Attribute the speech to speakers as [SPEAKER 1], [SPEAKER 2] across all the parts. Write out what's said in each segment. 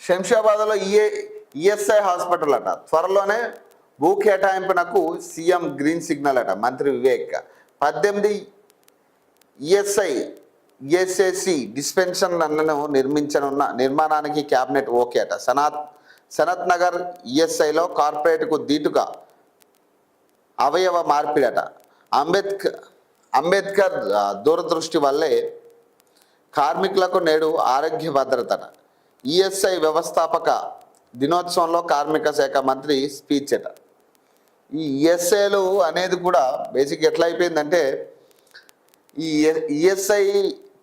[SPEAKER 1] శంషాబాద్లో ESI hospital అట త్వరలోనే భూ కేటాయింపునకు సీఎం గ్రీన్ సిగ్నల్ అట. మంత్రి వివేక్ 18 ఈఎస్ఐసి డిస్పెన్షన్లను నిర్మాణానికి క్యాబినెట్ ఓకే అట. సనత్ నగర్ ఈఎస్ఐలో కార్పొరేట్కు దీటుగా అవయవ మార్పిడట. అంబేద్కర్ దూరదృష్టి వల్లే కార్మికులకు నేడు ఆరోగ్య భద్రతట. ఈఎస్ఐ వ్యవస్థాపక దినోత్సవంలో కార్మిక శాఖ మంత్రి స్పీచ్ అట. ఈ ఈఎస్ఐలు అనేది కూడా బేసిక్ ఎట్లా అయిపోయిందంటే, ఈ ఈఎస్ఐ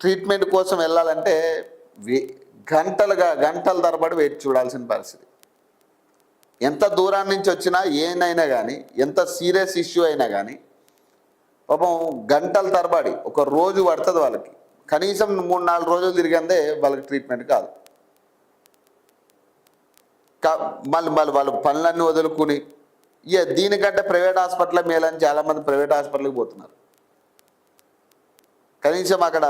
[SPEAKER 1] ట్రీట్మెంట్ కోసం వెళ్ళాలంటే గంటల తరబడి వెయిట్ చూడాల్సిన పరిస్థితి. ఎంత దూరం నుంచి వచ్చినా ఏనైనా కానీ, ఎంత సీరియస్ ఇష్యూ అయినా కానీ పాపం గంటల తరబడి ఒక రోజు పడుతుంది వాళ్ళకి. కనీసం 3-4 రోజులు తిరిగందే వాళ్ళకి ట్రీట్మెంట్ కాదు. మళ్ళీ వాళ్ళు పనులన్నీ వదులుకుని దీనికంటే ప్రైవేట్ హాస్పిటల్ మేలని చాలామంది ప్రైవేట్ హాస్పిటల్కి పోతున్నారు. కనీసం అక్కడ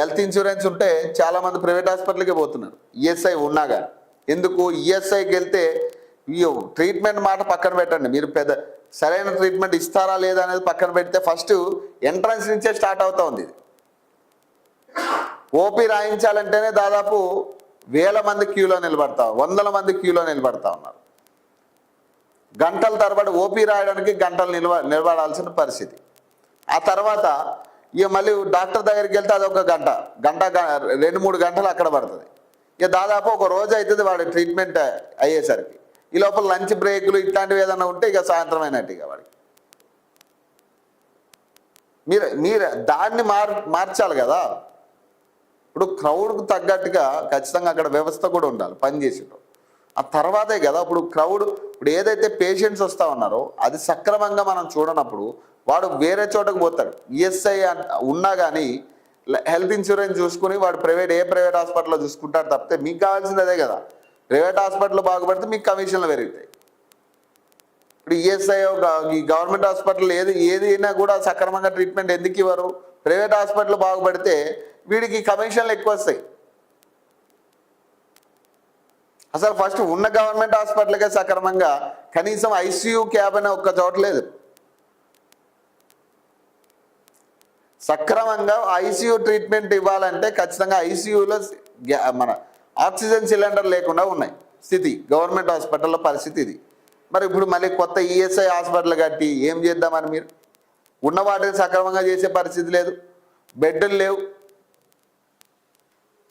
[SPEAKER 1] హెల్త్ ఇన్సూరెన్స్ ఉంటే చాలామంది ప్రైవేట్ హాస్పిటల్కే పోతున్నారు ఈఎస్ఐ ఉన్నా కానీ. ఎందుకు? ఈఎస్ఐకి వెళ్తే ఈ ట్రీట్మెంట్ మాట పక్కన పెట్టండి, మీరు సరైన ట్రీట్మెంట్ ఇస్తారా లేదా అనేది పక్కన పెడితే ఫస్ట్ ఎంట్రన్స్ నుంచే స్టార్ట్ అవుతా ఉంది. ఇది ఓపీ రాయించాలంటేనే దాదాపు 1000 మంది క్యూలో నిలబడతా, 100 మంది క్యూలో నిలబడతా ఉన్నారు. గంటల తరబడి ఓపీ రాయడానికి గంటలు నిలబడాల్సిన పరిస్థితి. ఆ తర్వాత ఇక మళ్ళీ డాక్టర్ దగ్గరికి వెళ్తే అదొక గంట 2-3 గంటలు అక్కడ పడుతుంది. ఇక దాదాపు ఒక రోజు అవుతుంది వాడి ట్రీట్మెంట్ అయ్యేసరికి. ఈ లోపల లంచ్ బ్రేకులు ఇట్లాంటివి ఏదైనా ఉంటే ఇక సాయంత్రం అయినట్టు ఇక వాడికి. మీరు దాన్ని మార్చాలి కదా. ఇప్పుడు క్రౌడ్కు తగ్గట్టుగా ఖచ్చితంగా అక్కడ వ్యవస్థ కూడా ఉండాలి పనిచేసేటప్పుడు. ఆ తర్వాతే కదా ఇప్పుడు ఏదైతే పేషెంట్స్ వస్తూ ఉన్నారో అది సక్రమంగా మనం చూడనప్పుడు వాడు వేరే చోటకు పోతాడు. ఈఎస్ఐ ఉన్నా కానీ హెల్త్ ఇన్సూరెన్స్ చూసుకుని వాడు ఏ ప్రైవేట్ హాస్పిటల్లో చూసుకుంటాడు తప్పితే మీకు కావాల్సింది అదే కదా. ప్రైవేట్ హాస్పిటల్ బాగుపడితే మీకు కమిషన్లు పెరుగుతాయి. ఇప్పుడు ఈఎస్ఐ ఈ గవర్నమెంట్ హాస్పిటల్ ఏది అయినా కూడా సక్రమంగా ట్రీట్మెంట్ ఎందుకు ఇవ్వరు? ప్రైవేట్ హాస్పిటల్ బాగుపడితే వీడికి కమిషన్లు ఎక్కువ వస్తాయి. అసలు ఫస్ట్ ఉన్న గవర్నమెంట్ హాస్పిటల్కే సక్రమంగా కనీసం ఐసీయూ క్యాబ్ అనే ఒక్క చోట లేదు. సక్రమంగా ఐసీయూ ట్రీట్మెంట్ ఇవ్వాలంటే ఖచ్చితంగా ఐసీయూలో మన ఆక్సిజన్ సిలిండర్ లేకుండా ఉన్నాయి స్థితి గవర్నమెంట్ హాస్పిటల్లో పరిస్థితి ఇది. మరి ఇప్పుడు మళ్ళీ కొత్త ఈఎస్ఐ హాస్పిటల్ కట్టి ఏం చేద్దామని మీరు ఉన్న వాటిని సక్రమంగా చేసే పరిస్థితి లేదు, బెడ్లు లేవు.